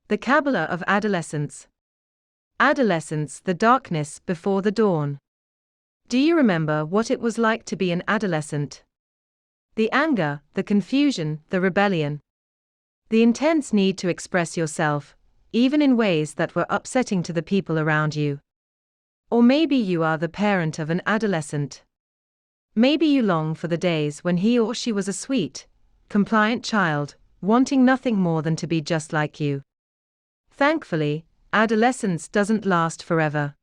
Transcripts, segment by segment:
The Kabbalah of Adolescence. Adolescence, the darkness before the dawn. Do you remember what it was like to be an adolescent? The anger, the confusion, the rebellion. The intense need to express yourself, even in ways that were upsetting to the people around you. Or maybe you are the parent of an adolescent. Maybe you long for the days when he or she was a sweet, compliant child, wanting nothing more than to be just like you. Thankfully, adolescence doesn't last forever.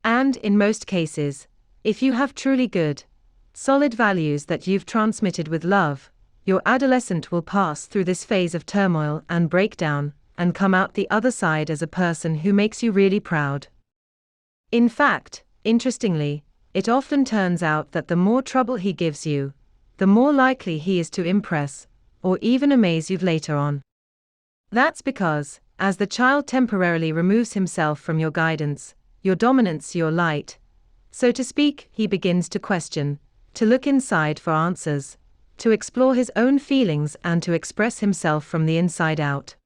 And, in most cases, if you have truly good, solid values that you've transmitted with love, your adolescent will pass through this phase of turmoil and breakdown, and come out the other side as a person who makes you really proud. In fact, interestingly, it often turns out that the more trouble he gives you, the more likely he is to impress, or even amaze you later on. That's because, as the child temporarily removes himself from your guidance, your dominance, your light, so to speak, he begins to question, to look inside for answers, to explore his own feelings and to express himself from the inside out.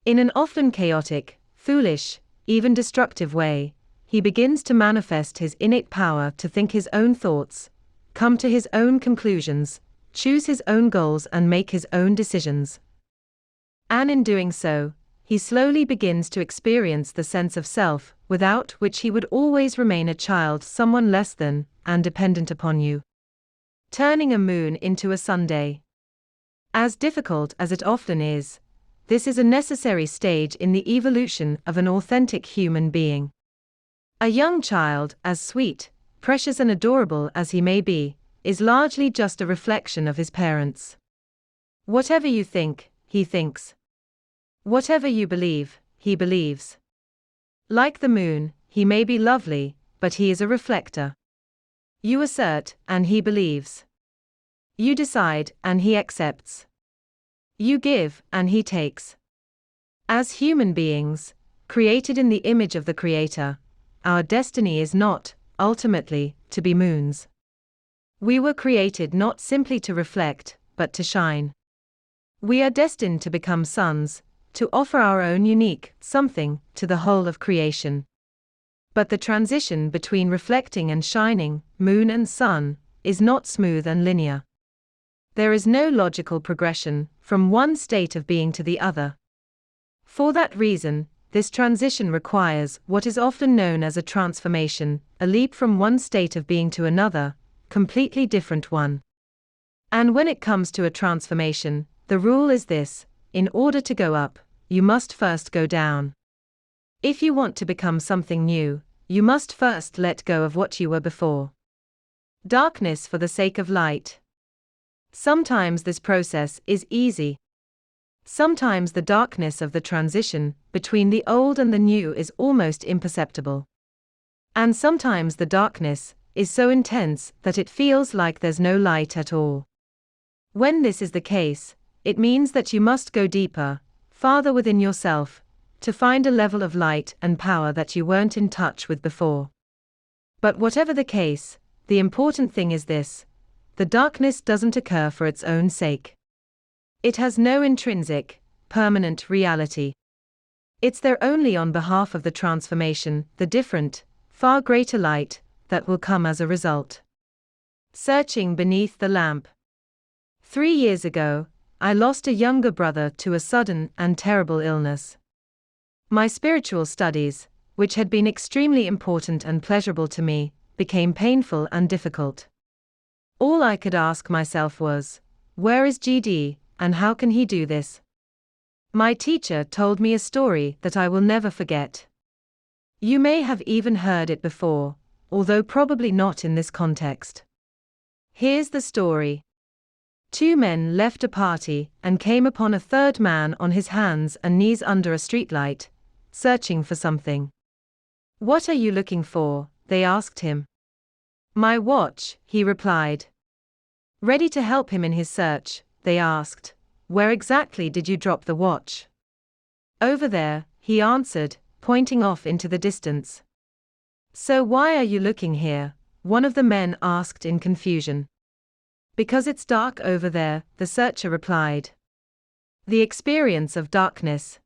In an often chaotic, foolish, even destructive way, he begins to manifest his innate power to think his own thoughts, come to his own conclusions, choose his own goals and make his own decisions. And in doing so, he slowly begins to experience the sense of self, without which he would always remain a child, someone less than, and dependent upon you. Turning a moon into a Sunday. As difficult as it often is, this is a necessary stage in the evolution of an authentic human being. A young child, as sweet, precious and adorable as he may be, is largely just a reflection of his parents. Whatever you think, he thinks. Whatever you believe, he believes. Like the moon, he may be lovely, but he is a reflector. You assert, and he believes. You decide, and he accepts. You give, and he takes. As human beings, created in the image of the Creator, our destiny is not, ultimately, to be moons. We were created not simply to reflect, but to shine. We are destined to become suns, to offer our own unique something to the whole of creation. But the transition between reflecting and shining, moon and sun, is not smooth and linear. There is no logical progression from one state of being to the other. For that reason, this transition requires what is often known as a transformation, a leap from one state of being to another, completely different one. And when it comes to a transformation, the rule is this: in order to go up, you must first go down. If you want to become something new, you must first let go of what you were before. Darkness for the sake of light. Sometimes this process is easy. Sometimes the darkness of the transition between the old and the new is almost imperceptible. And sometimes the darkness is so intense that it feels like there's no light at all. When this is the case, it means that you must go deeper, farther within yourself, to find a level of light and power that you weren't in touch with before. But whatever the case, the important thing is this: the darkness doesn't occur for its own sake. It has no intrinsic, permanent reality. It's there only on behalf of the transformation, the different, far greater light, that will come as a result. Searching beneath the lamp. 3 years ago, I lost a younger brother to a sudden and terrible illness. My spiritual studies, which had been extremely important and pleasurable to me, became painful and difficult. All I could ask myself was, where is GD, and how can he do this? My teacher told me a story that I will never forget. You may have even heard it before, although probably not in this context. Here's the story. 2 men left a party and came upon a third man on his hands and knees under a streetlight, searching for something. "What are you looking for?" they asked him. "My watch," he replied. Ready to help him in his search, they asked, "Where exactly did you drop the watch?" "Over there," he answered, pointing off into the distance. "So why are you looking here?" one of the men asked in confusion. "Because it's dark over there," the searcher replied. The experience of darkness.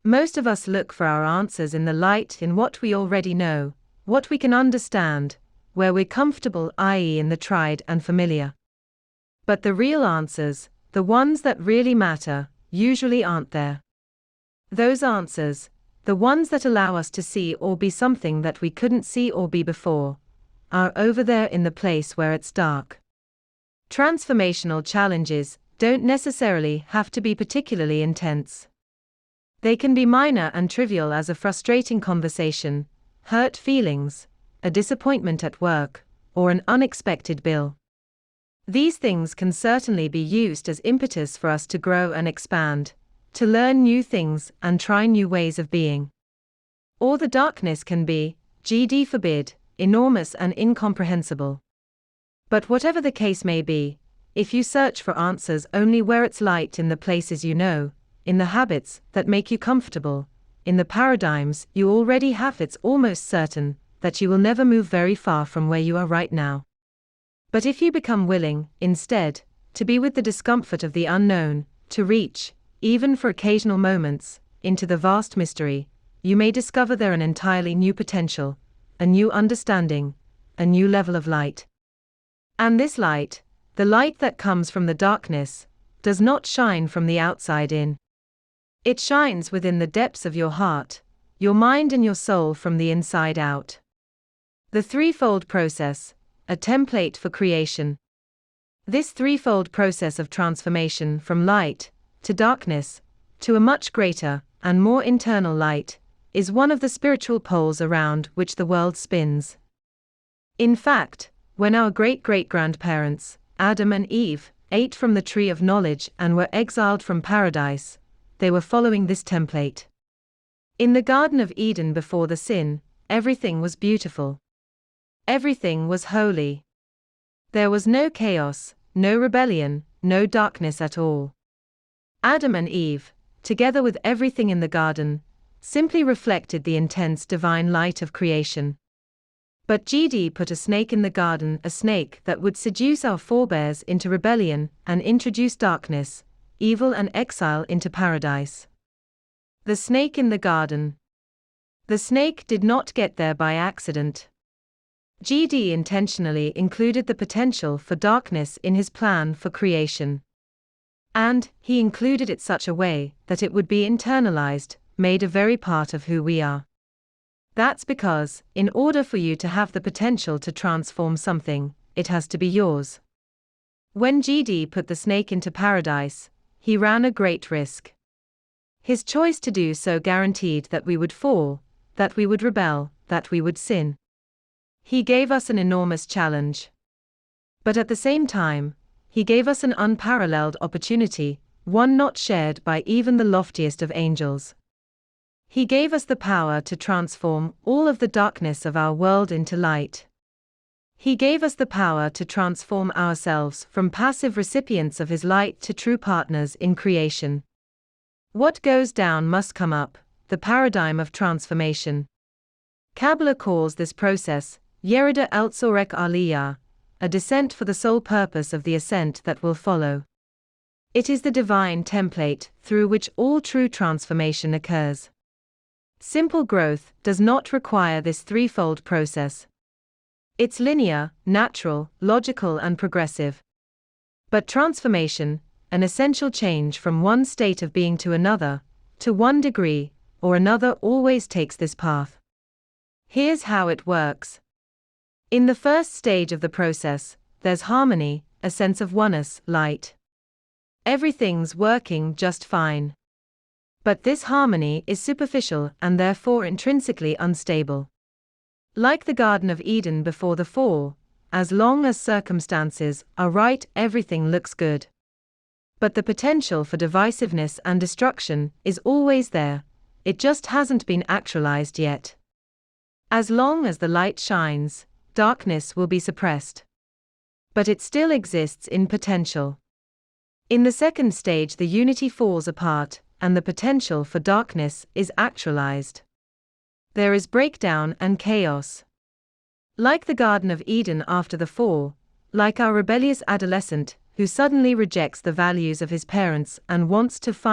Most of us look for our answers in the light, in what we already know, what we can understand, where we're comfortable, i.e., in the tried and familiar. But the real answers, the ones that really matter, usually aren't there. Those answers, the ones that allow us to see or be something that we couldn't see or be before, are over there in the place where it's dark. Transformational challenges don't necessarily have to be particularly intense. They can be minor and trivial as a frustrating conversation, hurt feelings, a disappointment at work, or an unexpected bill. These things can certainly be used as impetus for us to grow and expand, to learn new things and try new ways of being. Or the darkness can be, GD forbid, enormous and incomprehensible. But whatever the case may be, if you search for answers only where it's light, in the places you know, in the habits that make you comfortable, in the paradigms you already have, it's almost certain that you will never move very far from where you are right now. But if you become willing, instead, to be with the discomfort of the unknown, to reach, even for occasional moments, into the vast mystery, you may discover there an entirely new potential, a new understanding, a new level of light. And this light, the light that comes from the darkness, does not shine from the outside in. It shines within the depths of your heart, your mind and your soul, from the inside out. The threefold process, a template for creation. This threefold process of transformation from light to darkness to a much greater and more internal light is one of the spiritual poles around which the world spins. In fact, when our great-great-grandparents, Adam and Eve, ate from the tree of knowledge and were exiled from paradise, they were following this template. In the Garden of Eden before the sin, everything was beautiful. Everything was holy. There was no chaos, no rebellion, no darkness at all. Adam and Eve, together with everything in the garden, simply reflected the intense divine light of creation. But GD put a snake in the garden, a snake that would seduce our forebears into rebellion and introduce darkness, evil and exile into paradise. The snake in the garden. The snake did not get there by accident. GD intentionally included the potential for darkness in his plan for creation. And he included it such a way that it would be internalized, made a very part of who we are. That's because, in order for you to have the potential to transform something, it has to be yours. When GD put the snake into paradise, he ran a great risk. His choice to do so guaranteed that we would fall, that we would rebel, that we would sin. He gave us an enormous challenge. But at the same time, he gave us an unparalleled opportunity, one not shared by even the loftiest of angels. He gave us the power to transform all of the darkness of our world into light. He gave us the power to transform ourselves from passive recipients of his light to true partners in creation. What goes down must come up, the paradigm of transformation. Kabbalah calls this process, Yerida el Tzorek Aliyah, a descent for the sole purpose of the ascent that will follow. It is the divine template through which all true transformation occurs. Simple growth does not require this threefold process. It's linear, natural, logical and progressive. But transformation, an essential change from one state of being to another, to one degree or another, always takes this path. Here's how it works. In the first stage of the process, there's harmony, a sense of oneness, light. Everything's working just fine. But this harmony is superficial and therefore intrinsically unstable. Like the Garden of Eden before the fall, as long as circumstances are right, everything looks good. But the potential for divisiveness and destruction is always there, it just hasn't been actualized yet. As long as the light shines, darkness will be suppressed. But it still exists in potential. In the second stage, the unity falls apart, and the potential for darkness is actualized. There is breakdown and chaos. Like the Garden of Eden after the fall, like our rebellious adolescent who suddenly rejects the values of his parents and wants to find